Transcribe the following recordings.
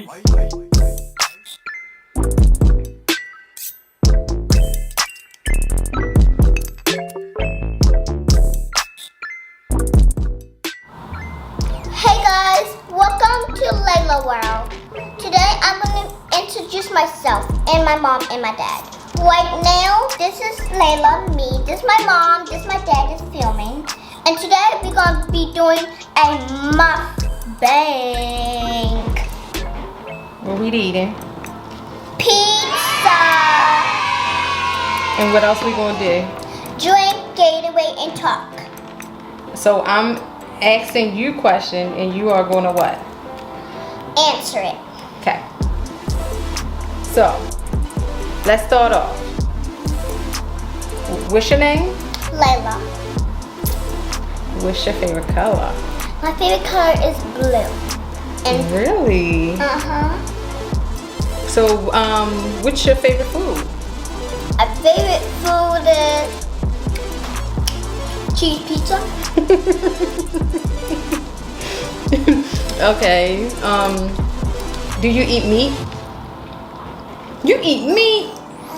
Hey guys, welcome to Laila World. Today I'm going to introduce myself and my mom and my dad. Right now, this is Laila, me, this is my mom, this is my dad is filming. And today we're going to be doing a mukbang. What we eating? Pizza. And what else we gonna do? Drink, Gatorade, and talk. So I'm asking you a question and you are gonna what? Answer it. Okay. So let's start off. What's your name? Laila. What's your favorite color? My favorite color is blue. And Really? So what's your favorite food? my favorite food is cheese pizza. Okay. Do you eat meat? You eat meat?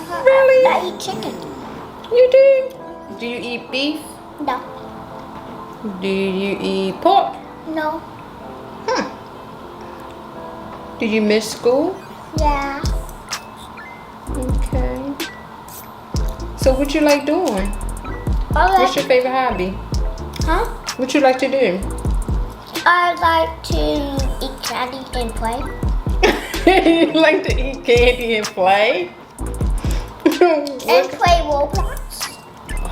Really? I eat chicken. You do? Do you eat beef? No. Do you eat pork? No. Do you miss school? Yeah. Okay. So what you like doing? What's your favorite hobby? Huh? What you like to do? I like to eat candy and play. You like to eat candy and play? And play Roblox.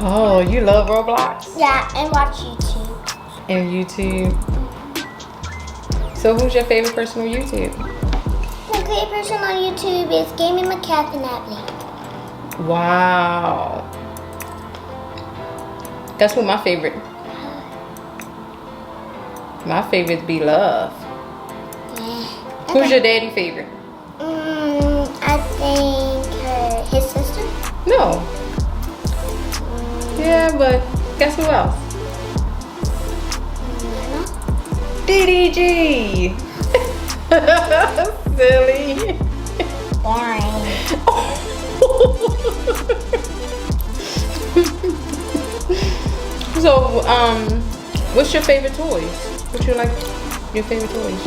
Oh, you love Roblox? Yeah, and watch YouTube. And YouTube. So who's your favorite person on YouTube? My favorite person on YouTube is Gaming McCaff and Natalie. Wow. That's what my favorite. My favorite be Love. Yeah. Who's your daddy favorite? I think his sister. No. Yeah, but guess who else? DDG. Silly. Boring. So, what's your favorite toys? What you like? Your favorite toys?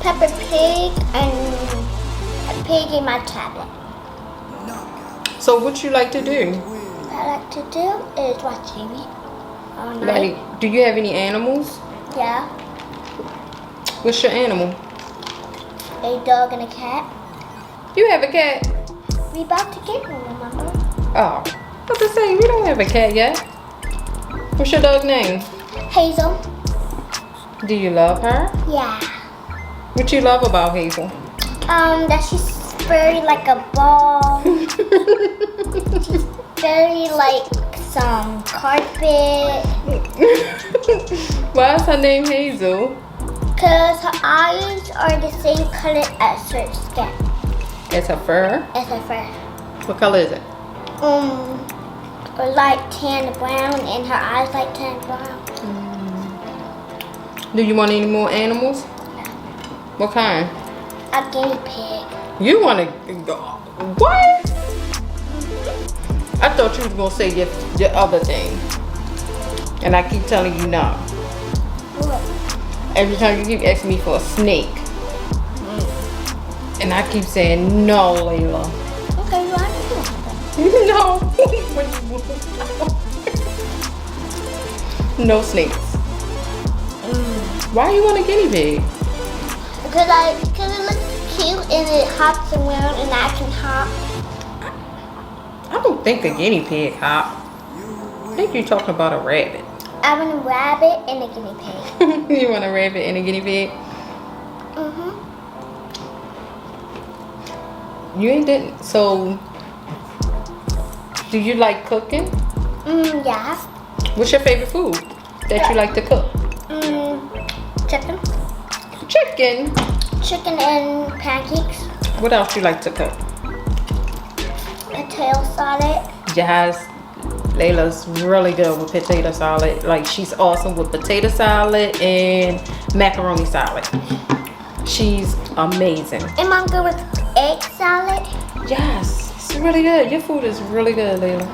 Peppa Pig and a pig in my tablet. So, what you like to do? What I like to do is watch TV all night. Like, do you have any animals? Yeah, What's your animal? a dog and a cat. You have a cat? We about to get one, remember? Oh, what to say? We don't have a cat yet. What's your dog name? Hazel. Do you love her? Yeah. What you love about Hazel? That she's very like a ball. She's very like some carpet. Why is her name Hazel? Cause her eyes are the same color as her skin, It's her fur. as her fur. What color is it? Light tan brown, and her eyes like tan brown. Do you want any more animals? What kind? A guinea pig. You want to go? What? I thought you was gonna say your other thing, and I keep telling you no. What? Every time you keep asking me for a snake, and I keep saying no, Layla. Okay, you want to do No. No snakes. Why you want a guinea pig? Because it looks cute and it hops around and I can hop. I don't think a guinea pig hop. I think you're talking about a rabbit. I want a rabbit and a guinea pig. You want a rabbit and a guinea pig? You ain't didn't. So, do you like cooking? Yeah. What's your favorite food that you like to cook? Chicken. Chicken. Chicken and pancakes. What else you like to cook? Potato salad. Yes, Layla's really good with potato salad. Like, she's awesome with potato salad and macaroni salad. She's amazing. Am I good with egg salad? Yes, it's really good. Your food is really good, Layla.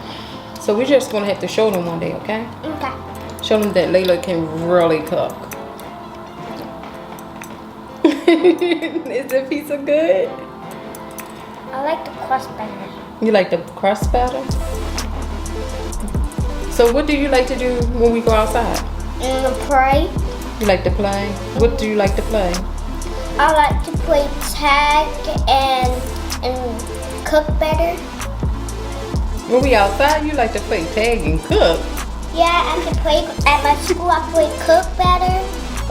So we're just gonna have to show them one day, okay? Okay. Show them that Layla can really cook. Is the pizza good? I like the crust better. You like the crust better? So what do you like to do when we go outside? Pray. You like to play? What do you like to play? I like to play tag and cook better. When we outside, you like to play tag and cook. Yeah, I can play at my school. I play cook better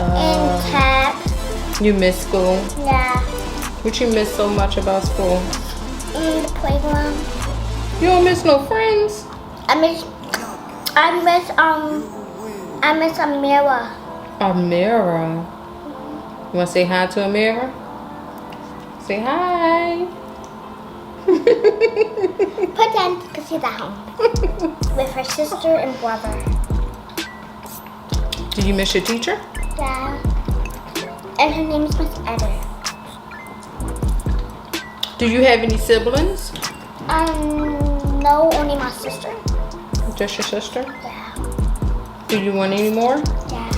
and tag. You miss school? Yeah. What you miss so much about school? The playground. You don't miss no friends? I miss Amira. Amira. You wanna say hi to Amira? Say hi. Pretend because she's at home with her sister and brother. Do you miss your teacher? Yeah. And her name is Miss Eder. Do you have any siblings? No, only my sister. Just your sister? Yeah. Do you want any more? Yeah.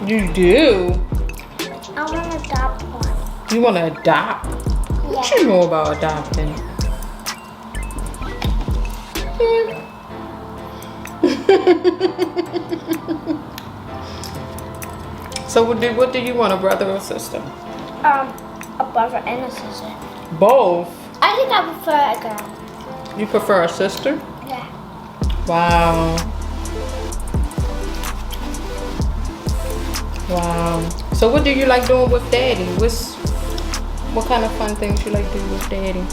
You do? I want to adopt one. You want to adopt? What Yeah. you know about adopting? So what do you want, a brother or sister? A brother and a sister. Both. I think I prefer a girl. You prefer a sister? Yeah. Wow. Wow. So what do you like doing with Daddy? What kind of fun things you like doing with Daddy?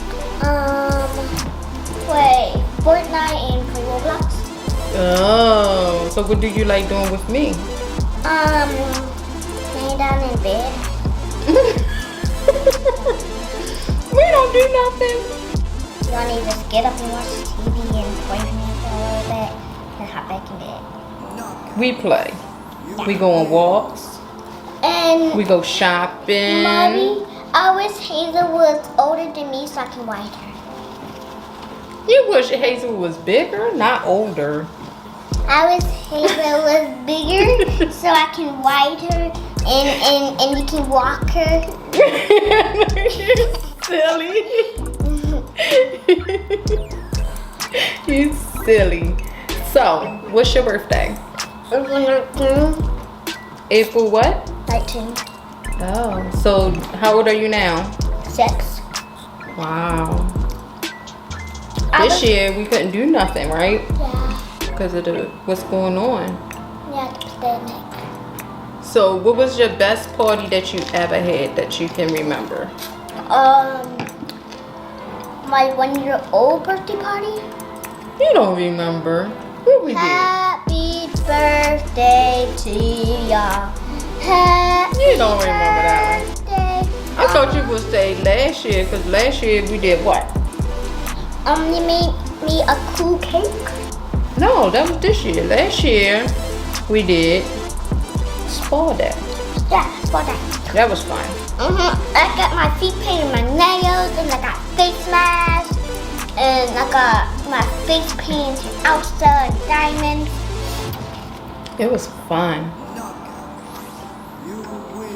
Play Fortnite and play Roblox. Oh, so what do you like doing with me? Laying down in bed. We don't do nothing. You want to just get up and watch TV and play with me for a little bit and hop back in bed. We play. We go on walks. And We go shopping. Mommy, I wish Hazel was older than me so I can ride her. You wish Hazel was bigger, not older. I wish Hazel was bigger so I can ride her and you can walk her. Silly. You silly. So, what's your birthday? April what? 19. Oh, so how old are you now? 6. Wow. This year we couldn't do nothing, right? Yeah. Because of what's going on. Yeah, the pandemic. So, what was your best party that you ever had that you can remember? My 1-year-old birthday party. You don't remember. What we did? Happy birthday to ya. Happy You don't remember that one. birthday. I thought you would say last year, because last year we did what? You made me a cool cake. No, that was this year. Last year we did spa day. Yeah, for that. That was fun. I got my feet painted, my nails, and I got face mask, and I got my face painted outside and diamonds. It was fun.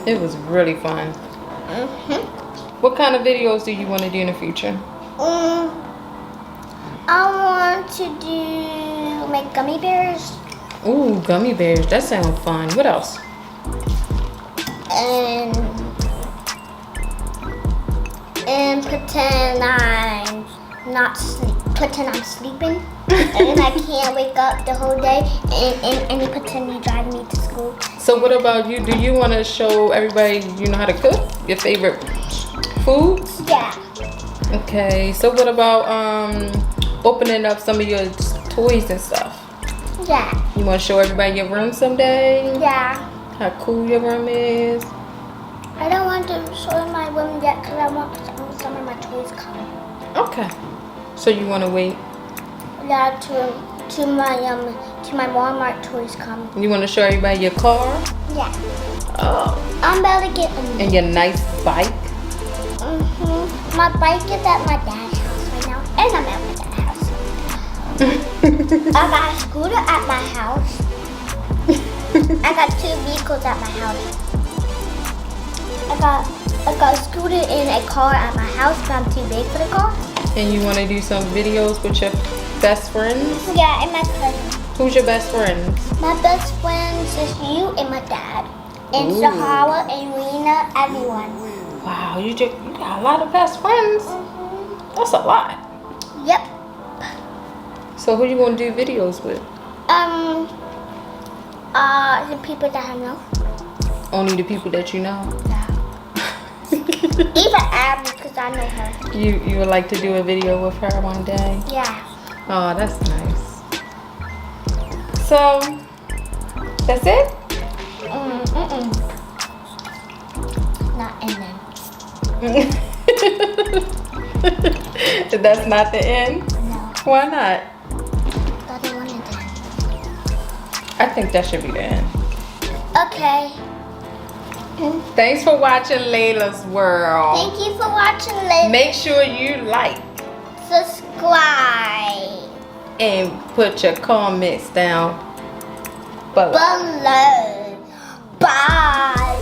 It was really fun. What kind of videos do you want to do in the future? I want to make gummy bears Ooh, gummy bears. That sounds fun. What else? and pretend I'm pretend I'm sleeping and I can't wake up the whole day and pretend you drive me to school. So what about you? Do you want to show everybody you know how to cook? Your favorite foods? Yeah. Okay. So what about opening up some of your toys and stuff? Yeah. You want to show everybody your room someday? Yeah. How cool your room is? I don't want to show my room yet because I want some of my toys come. Okay. So you want to wait? Yeah, to my Walmart toys come. You want to show everybody your car? Yeah. Oh. I'm about to get a And your nice bike. My bike is at my dad's house right now, and I'm at my dad's house. I got a scooter at my house. I got 2 vehicles at my house. I got a scooter and a car at my house, but I'm too big for the car. And you want to do some videos with your best friends? Yeah, and my cousin. Who's your best friends? My best friends is you and my dad. And Sahara and Rena, everyone. Wow, you got a lot of best friends. That's a lot. Yep. So who you want to do videos with? The people that I know. Only the people that you know? Yeah. Even Abby, because I know her. You would like to do a video with her one day? Yeah. Oh, that's nice. So, that's it? Not and then. That's not the end? No. Why not? That's the one and then. I think that should be the end. Okay. Thanks for watching Laila's World. Thank you for watching. Make sure you like Subscribe and put your comments down below. below. Bye.